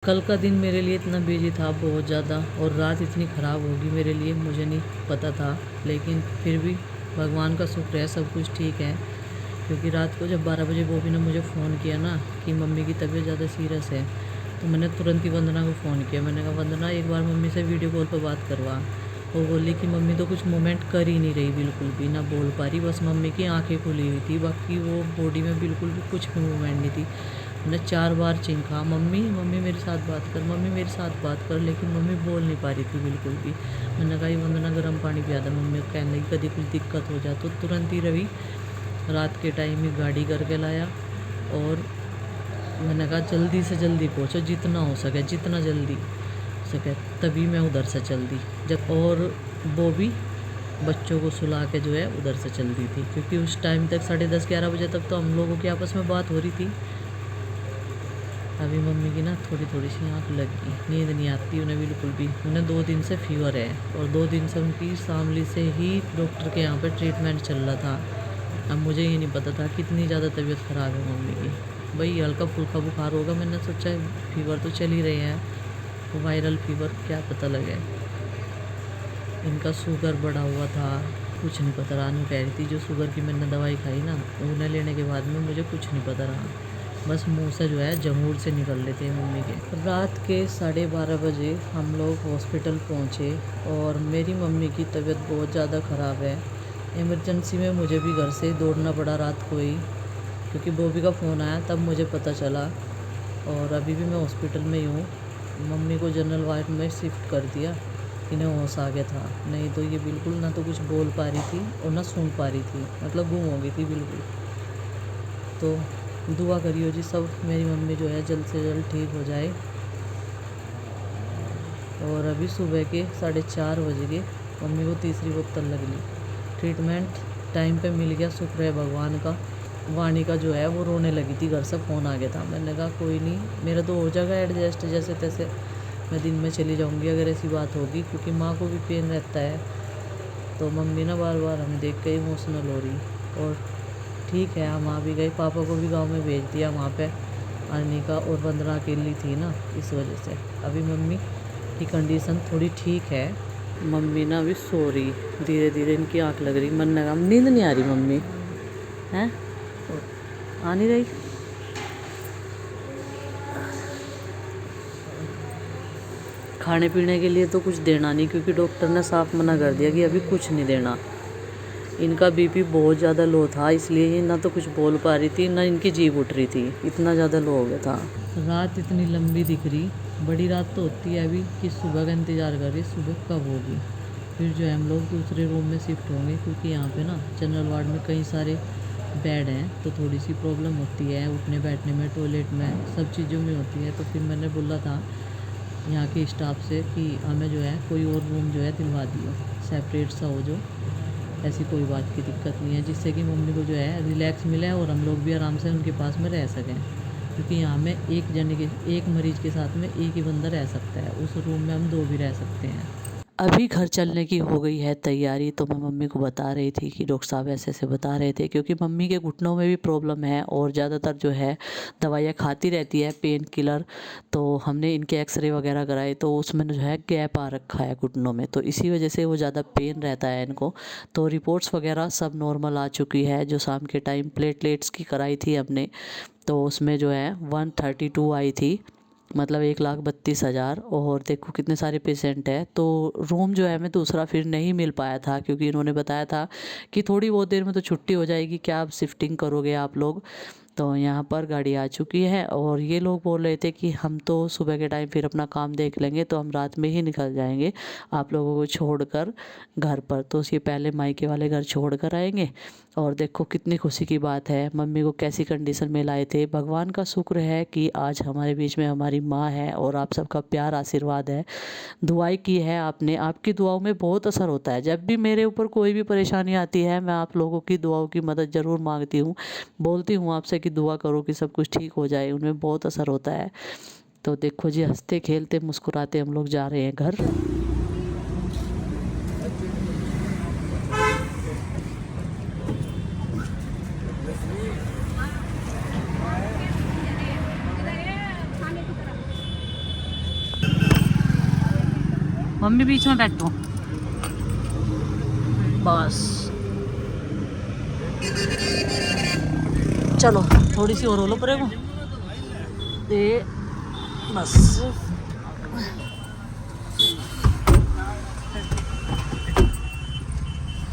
कल का दिन मेरे लिए इतना बिजी था, बहुत ज़्यादा, और रात इतनी ख़राब होगी मेरे लिए मुझे नहीं पता था। लेकिन फिर भी भगवान का शुक्र है, सब कुछ ठीक है। क्योंकि रात को जब 12 बजे बॉबी ने मुझे फ़ोन किया ना कि मम्मी की तबीयत ज़्यादा सीरियस है, तो मैंने तुरंत ही वंदना को फ़ोन किया। मैंने कहा वंदना, एक बार मम्मी से वीडियो कॉल पर बात करवा। वो बोली कि मम्मी तो कुछ मूवमेंट कर ही नहीं रही, बिल्कुल भी ना बोल पा रही, बस मम्मी की आंखें खुली हुई थी, बाकी वो बॉडी में बिल्कुल भी कुछ भी मूवमेंट नहीं थी। मैंने 4 बार चिंखा, मम्मी मम्मी मेरे साथ बात कर, मम्मी मेरे साथ बात कर, लेकिन मम्मी बोल नहीं पा रही थी बिल्कुल भी। मैंने कहा ये वंदना गर्म पानी पिया था। मम्मी को कहने लगी कभी कुछ दिक्कत हो जाए तो तुरंत ही रवि रात के टाइम ही गाड़ी करके लाया, और मैंने कहा जल्दी से जल्दी पहुँचो, जितना हो सके, जितना जल्दी हो सके। तभी मैं उधर से चल दी, जब और वो भी बच्चों को सुला के जो है उधर से चल दी थी, क्योंकि उस टाइम तक 10:30-11 बजे तक तो हम लोगों की आपस में बात हो रही थी। अभी मम्मी की ना थोड़ी थोड़ी सी आँख लग गई, नींद नहीं आती उन्हें बिल्कुल भी। उन्हें 2 दिन से फीवर है, और 2 दिन से उनकी शामली से ही डॉक्टर के यहाँ पे ट्रीटमेंट चल रहा था। अब मुझे ये नहीं पता था कितनी ज़्यादा तबीयत ख़राब है मम्मी की। भाई हल्का फुल्का बुखार होगा, मैंने सोचा फीवर तो चल ही रहे हैं, वायरल फीवर क्या पता लगे। इनका शुगर बढ़ा हुआ था, कुछ नहीं पता। रानू कह रही थी जो शुगर की मैंने दवाई खाई ना, उन्हें लेने के बाद में मुझे कुछ नहीं पता रहा, बस मुंह से जो है जमूर से निकल रहे थे मम्मी के। रात के 12:30 बजे हम लोग हॉस्पिटल पहुँचे, और मेरी मम्मी की तबीयत बहुत ज़्यादा ख़राब है। इमरजेंसी में मुझे भी घर से दौड़ना पड़ा रात को ही, क्योंकि बॉबी का फ़ोन आया तब मुझे पता चला। और अभी भी मैं हॉस्पिटल में ही हूँ। मम्मी को जनरल वार्ड में शिफ्ट कर दिया, इन्हें होश आ गया था, नहीं तो ये बिल्कुल ना तो कुछ बोल पा रही थी और ना सुन पा रही थी, मतलब गुम हो गई थी बिल्कुल। तो दुआ करियो जी सब, मेरी मम्मी जो है जल्द से जल्द ठीक हो जाए। और अभी सुबह के 4:30 बज गए, मम्मी को तीसरी बोतल लग ली, ट्रीटमेंट टाइम पे मिल गया, शुक्र है भगवान का। वाणी का जो है वो रोने लगी थी, घर से फ़ोन आ गया था। मैंने कहा कोई नहीं, मेरा तो हो जाएगा एडजस्ट जैसे तैसे, मैं दिन में चली जाऊंगी अगर ऐसी बात होगी, क्योंकि माँ को भी पेन रहता है। तो मम्मी ना बार बार हमें देख के इमोशनल हो रही, और ठीक है हम आ भी गए। पापा को भी गांव में भेज दिया, वहाँ पे अनिका और वंदना अकेली थी ना, इस वजह से अभी मम्मी की कंडीशन थोड़ी ठीक है। मम्मी ना अभी सो रही, धीरे धीरे इनकी आँख लग रही। मन ने कहा नींद नहीं आ रही मम्मी, हैं आ नहीं रही। खाने पीने के लिए तो कुछ देना नहीं, क्योंकि डॉक्टर ने साफ मना कर दिया कि अभी कुछ नहीं देना। इनका बीपी बहुत ज़्यादा लो था, इसलिए ये ना तो कुछ बोल पा रही थी ना इनकी जीभ उठ रही थी, इतना ज़्यादा लो हो गया था। रात इतनी लंबी दिख रही, बड़ी रात तो होती है अभी, कि सुबह का इंतज़ार कर रही सुबह कब होगी। फिर जो है हम लोग दूसरे रूम में शिफ्ट होंगे, क्योंकि यहाँ पे ना जनरल वार्ड में कई सारे बेड हैं, तो थोड़ी सी प्रॉब्लम होती है उठने बैठने में, टॉयलेट में, सब चीज़ों में होती है। तो फिर मैंने बोला था यहाँ के स्टाफ से कि हमें जो है कोई और रूम जो है दिलवा दियो, सेपरेट सा हो, जो ऐसी कोई बात की दिक्कत नहीं है, जिससे कि मम्मी को जो है रिलैक्स मिले और हम लोग भी आराम से उनके पास में रह सकें। क्योंकि यहाँ में एक मरीज़ के साथ में एक ही बंदा रह सकता है, उस रूम में हम 2 भी रह सकते हैं। अभी घर चलने की हो गई है तैयारी, तो मैं मम्मी को बता रही थी कि डॉक्टर साहब ऐसे ऐसे बता रहे थे, क्योंकि मम्मी के घुटनों में भी प्रॉब्लम है और ज़्यादातर जो है दवाइयाँ खाती रहती है, पेन किलर। तो हमने इनके एक्सरे वगैरह कराए, तो उसमें जो है गैप आ रखा है घुटनों में, तो इसी वजह से वो ज़्यादा पेन रहता है इनको। तो रिपोर्ट्स वगैरह सब नॉर्मल आ चुकी है। जो शाम के टाइम प्लेटलेट्स की कराई थी हमने, तो उसमें जो है 132 आई थी, मतलब 1,32,000। और देखो कितने सारे पेशेंट हैं, तो रूम जो है हमें दूसरा फिर नहीं मिल पाया था, क्योंकि इन्होंने बताया था कि थोड़ी बहुत देर में तो छुट्टी हो जाएगी, क्या आप शिफ्टिंग करोगे आप लोग। तो यहाँ पर गाड़ी आ चुकी है, और ये लोग बोल रहे थे कि हम तो सुबह के टाइम फिर अपना काम देख लेंगे, तो हम रात में ही निकल जाएंगे आप लोगों को छोड़कर घर पर। तो ये पहले मायके वाले घर छोड़ कर आएंगे। और देखो कितनी खुशी की बात है, मम्मी को कैसी कंडीशन में लाए थे। भगवान का शुक्र है कि आज हमारे बीच में हमारी माँ है, और आप सबका प्यार आशीर्वाद है। दुआई की है आपने, आपकी दुआओं में बहुत असर होता है। जब भी मेरे ऊपर कोई भी परेशानी आती है, मैं आप लोगों की दुआओं की मदद ज़रूर मांगती हूँ, बोलती हूँ आपसे कि दुआ करो कि सब कुछ ठीक हो जाए, उनमें बहुत असर होता है। तो देखो जी, हंसते खेलते मुस्कुराते हम लोग जा रहे हैं घर। मम्मी बीच में बैठो बस। चलो थोड़ी सी और रोलो पड़ेगा ते बस।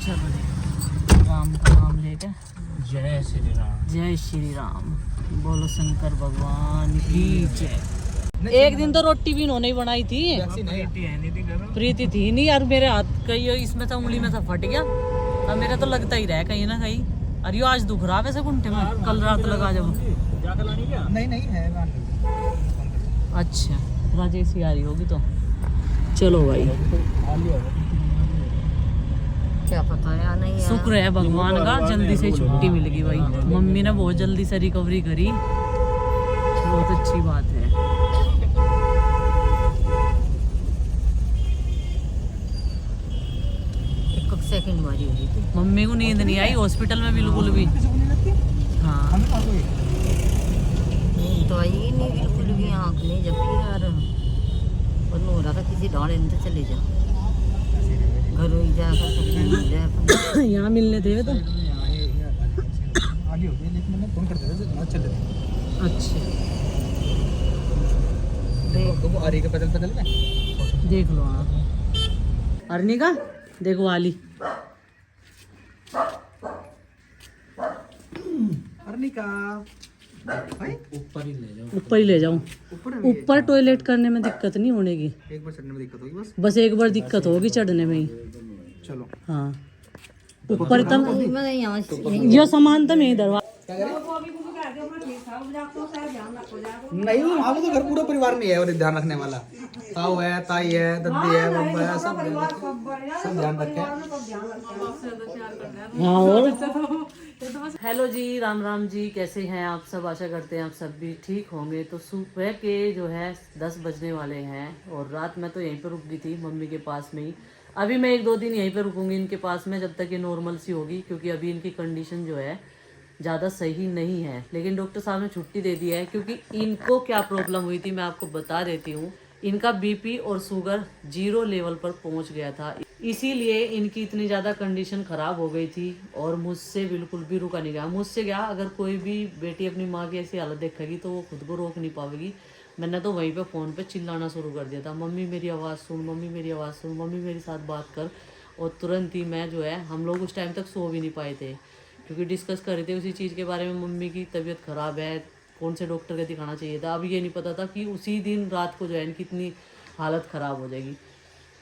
चलो राम का नाम लेके जय श्री राम। जय श्री राम। बोलो शंकर भगवान की जय। एक दिन तो रोटी भी इन्होंने ही बनाई थी, प्रीति थी नहीं यार। मेरे हाथ कहीं इसमें से उंगली में से फट गया। अब मेरा तो लगता ही रहा कहीं ना कहीं। अरे आज दुख रहा वैसे घंटे में, कल रात लगा जब। नहीं है। अच्छा राजेश ही आ रही होगी तो चलो भाई। क्या पता है या नहीं है। शुक्र है भगवान का, जल्दी से छुट्टी मिल गई भाई। मम्मी ने बहुत जल्दी से रिकवरी करी, बहुत अच्छी बात है। एक सेकंड मारी हुई थी। मम्मी को नींद नहीं आई हॉस्पिटल में बिल्कुल भी। हाँ नींद तो आई ही नहीं बिल्कुल भी, आँख नहीं जबकि यार। और हो रहा था किसी डॉले में तो चले जा, घर ही जाकर सब जाए। यहाँ मिलने थे तो। आगे हो गई लेकिन मैंने फोन कर दिया चल रहे। अच्छा तो वो आ रही है पैदल पैदल में। देख लो आप अर्निका, देखो आली। अर्निका ऊपर ही ले जाओ। ऊपर ही ले जाऊं। ऊपर टॉयलेट करने में दिक्कत नहीं होने की, एक बार चढ़ने में दिक्कत होगी बस। बस एक बार दिक्कत होगी चढ़ने में ही। चलो हाँ ऊपर तब मैं यहाँ यो सामान तो मैं इधर। नहीं वहाँ पे तो घर पूरा परिवार नहीं है और ध्यान रखने वाला। ताऊ है, ताई है, दद्दी है, बब्बा है, सब ध्यान रखे। हाँ और हेलो जी, राम राम जी, कैसे हैं आप सब? आशा करते हैं आप सब भी ठीक होंगे। तो सुबह के जो है 10 बजने वाले हैं और रात में तो यहीं पर रुक गई थी मम्मी के पास में ही। अभी मैं 1-2 दिन यहीं पर रुकूंगी इनके पास में जब तक ये नॉर्मल सी होगी, क्योंकि अभी इनकी कंडीशन जो है ज़्यादा सही नहीं है। लेकिन डॉक्टर साहब ने छुट्टी दे दी है, क्योंकि इनको क्या प्रॉब्लम हुई थी मैं आपको बता देती हूँ। इनका बीपी और शुगर 0 लेवल पर पहुँच गया था, इसीलिए इनकी इतनी ज़्यादा कंडीशन ख़राब हो गई थी और मुझसे बिल्कुल भी रुका नहीं गया। मुझसे क्या, अगर कोई भी बेटी अपनी माँ की ऐसी हालत देखेगी तो वो खुद को रोक नहीं पाएगी। मैंने तो वहीं पे फ़ोन पे चिल्लाना शुरू कर दिया था, मम्मी मेरी आवाज़ सुन, मम्मी मेरी आवाज़ सुन, मम्मी मेरे साथ बात कर। और तुरंत ही मैं जो है, हम लोग उस टाइम तक सो भी नहीं पाए थे, क्योंकि डिस्कस कर रहे थे उसी चीज़ के बारे में। मम्मी की तबीयत ख़राब है, कौन से डॉक्टर को दिखाना चाहिए था। अब ये नहीं पता था कि उसी दिन रात को जो है इनकी इतनी हालत ख़राब हो जाएगी।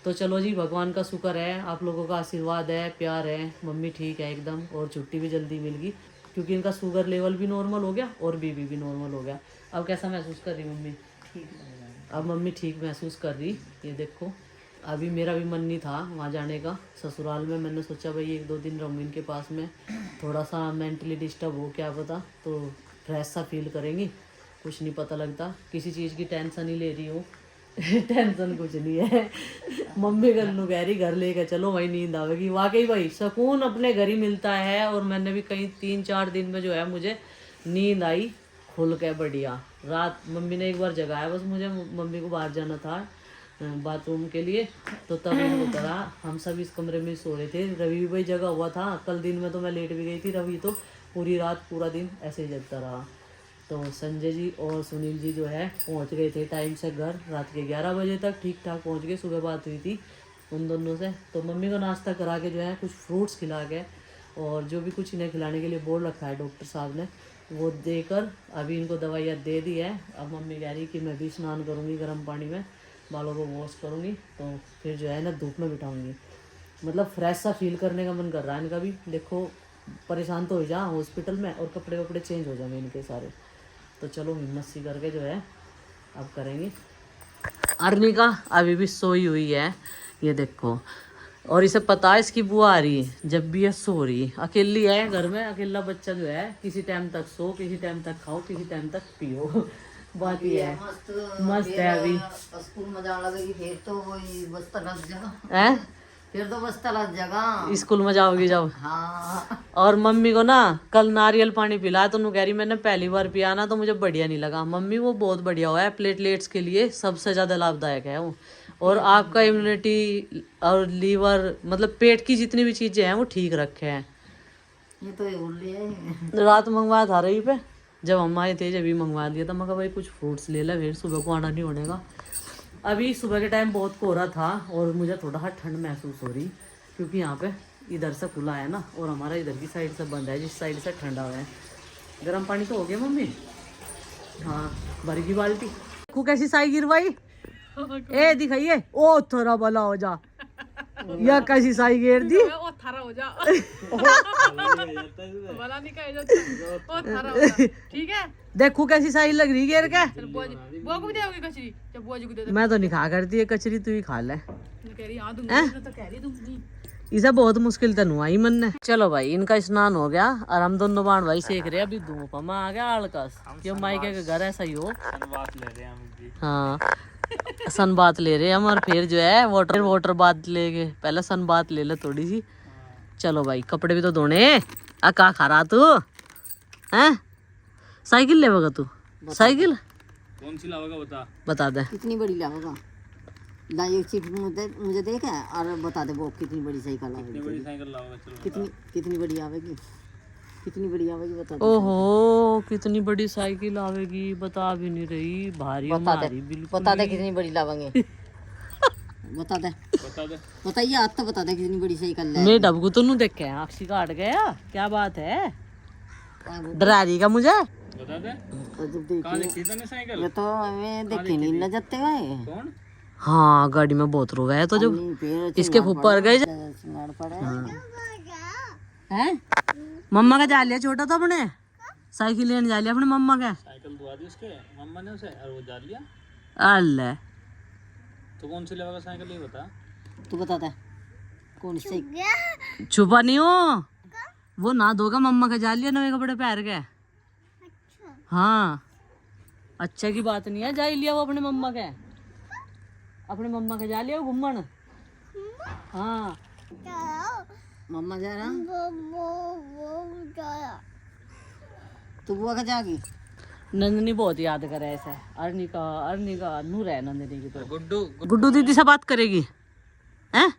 तो चलो जी, भगवान का शुक्र है, आप लोगों का आशीर्वाद है, प्यार है, मम्मी ठीक है एकदम और छुट्टी भी जल्दी मिल गई, क्योंकि इनका शुगर लेवल भी नॉर्मल हो गया और बीपी भी नॉर्मल हो गया। अब कैसा महसूस कर रही मम्मी? अब मम्मी ठीक महसूस कर रही। ये देखो, अभी मेरा भी मन नहीं था वहाँ जाने का ससुराल में। मैंने सोचा भाई 1-2 दिन रहूँगी इनके पास में, थोड़ा सा मेंटली डिस्टर्ब हो क्या पता, तो फ्रेश सा फील करेंगी। कुछ नहीं पता लगता, किसी चीज़ की टेंशन ही ले रही हूँ। टेंशन कुछ नहीं है। मम्मी घर नु कह रही घर लेके चलो, वही नींद आवेगी। वाकई भाई सुकून अपने घर ही मिलता है। और मैंने भी कहीं 3-4 दिन में जो है मुझे नींद आई खुल के बढ़िया। रात मम्मी ने एक बार जगाया बस मुझे, मम्मी को बाहर जाना था बाथरूम के लिए, तो तब इनको करा। हम सब इस कमरे में सो रहे थे, रवि भाई जगा हुआ था। कल दिन में तो मैं लेट भी गई थी, रवि तो पूरी रात पूरा दिन ऐसे ही जगता रहा। तो संजय जी और सुनील जी जो है पहुंच गए थे टाइम से घर, रात के 11 बजे तक ठीक ठाक पहुंच गए। सुबह बात हुई थी उन दोनों से। तो मम्मी को नाश्ता करा के जो है कुछ फ्रूट्स खिला के, और जो भी कुछ इन्हें खिलाने के लिए बोल रखा है डॉक्टर साहब ने, वो देकर अभी इनको दवाइयाँ दे दी है। अब मम्मी कह रही कि मैं भी स्नान करूँगी गर्म पानी में, बालों को वॉश करूँगी, तो फिर जो है ना धूप में बिठाऊँगी। मतलब फ्रेश सा फील करने का मन कर रहा है इनका भी। देखो परेशान तो हो जा हॉस्पिटल में, और कपड़े वपड़े चेंज हो जाएंगे इनके सारे। तो चलो हिम्मत सी करके जो है अब करेंगे। अर्निका अभी भी सोई हुई है, ये देखो। और इसे पता है इसकी बुआ आ रही है, जब भी ये सो रही है। अकेली है घर में, अकेला बच्चा जो है, किसी टाइम तक सो, किसी टाइम तक खाओ, किसी टाइम तक पियो। बात ये है, मस्त है अभी। स्कूल में जाने लगेगी फिर तो वही बस्ता लग जाएगा हैं? फिर तो बस्ता लग जाएगा। स्कूल में जाओगी जब? हाँ। और मम्मी को ना कल नारियल पानी पिलाया तो कह रही मैंने पहली बार पिया ना तो मुझे बढ़िया नहीं लगा। मम्मी वो बहुत बढ़िया हुआ है, प्लेटलेट्स के लिए सबसे ज़्यादा लाभदायक है वो। और आपका इम्यूनिटी और लीवर मतलब पेट की जितनी भी चीजें हैं वो ठीक रखे हैं। ये तो ये बोल रही है। रात मंगवाया था रही पे, जब हम आए थे जब भी मंगवा दिया था। मैं कहा भाई कुछ फ्रूट्स ले ले, फिर सुबह को आना नहीं होने का। अभी सुबह के टाइम बहुत कोहरा था और मुझे थोड़ा सा ठंड महसूस हो रही, क्योंकि यहाँ पे इधर से खुला है ना और हमारा इधर की साइड से बंद है, जिस साइड से ठंडा हुआ है। गर्म पानी तो हो गया मम्मी? हाँ, भर की बाल्टी। देखो कैसी साई गिरवाई, ए दिखाइए, ओ थोड़ा भला हो जा, या कैसी साई गिर दी। ओ थारा हो जा वाला नहीं कहे जो ओ थारा हो जा, ठीक है। देखो कैसी साई लग रही गिर के। चल बुआ को भी देओगी कचरी, जब बुआ जी को दे दे। मैं तो नहीं खा करती है कचरी, तू ही खा ले। मैं कह रही हां दूंगी, मैं तो कह रही दूंगी। इसे बहुत मुश्किल तनु आई मन ने। चलो भाई इनका स्नान हो गया और हम दोनों बाण भाई सेक रहे हैं। अभी धूप में आ गया आलकस, क्यों मायके के घर ऐसा ही हो। हाँ सन बात ले रहे हैं हम, और फिर जो है वाटर बात लेके पहले सन बात ले ले थोड़ी सी। चलो भाई कपड़े भी तो धोने। आ का खा रहा तू हैं? साइकिल लेगा तू? साइकिल कौन सी लाओगा बता दे। कितनी बड़ी लाओगा? ला एक चीज मुझे देखा और बता दे वो कितनी बड़ी साइकिल आवेगी। कितनी बड़ी साइकिल लाओगा? चलो कितनी बड़ी आवेगी? कितनी बड़ी आवेगी बता दे। ओहो कितनी बड़ी साइकिल आवेगी बता भी नहीं रही, भारी हमारी बिल्कुल। बता दे कितनी बड़ी लावेंगे। बता दे बताइए आज तो बता दे कितनी बड़ी साइकिल है। मैं डबकू तो नहीं देख के अक्षी काट गया, क्या बात है, डरा रही का मुझे। बता दे कहां देखी तूने साइकिल? ये तो हमें देखे नहीं न जाते गए। कौन? हाँ गाड़ी में बहुत रो गए तो जब इसके ऊपर गए हैं। मम्मा का जा लिया छोटा था अपने, साइकिल लेने जा लिया अपने मम्मा का। साइकिल दुआ दी उसके मम्मा ने उसे और वो जा लिया। अल्लाह तो कौन सी लेगा साइकिल ये बता। तू बता दे कौन सी? छुपा नहीं हो, वो ना धोगा मम्मा का जा लिया नए कपड़े पहन के। हाँ अच्छा की बात नहीं है, जा ही लिया वो अपने मम्मा के, अपने मम्मा के जा लिया वो घूमन। हाँ मम्मा जा रहा तू बुआ का जागी। नंदनी बहुत याद करे ऐसे, अर्निका नूर है नंदनी की। तो गुड्डू दीदी से बात करेगी हैं?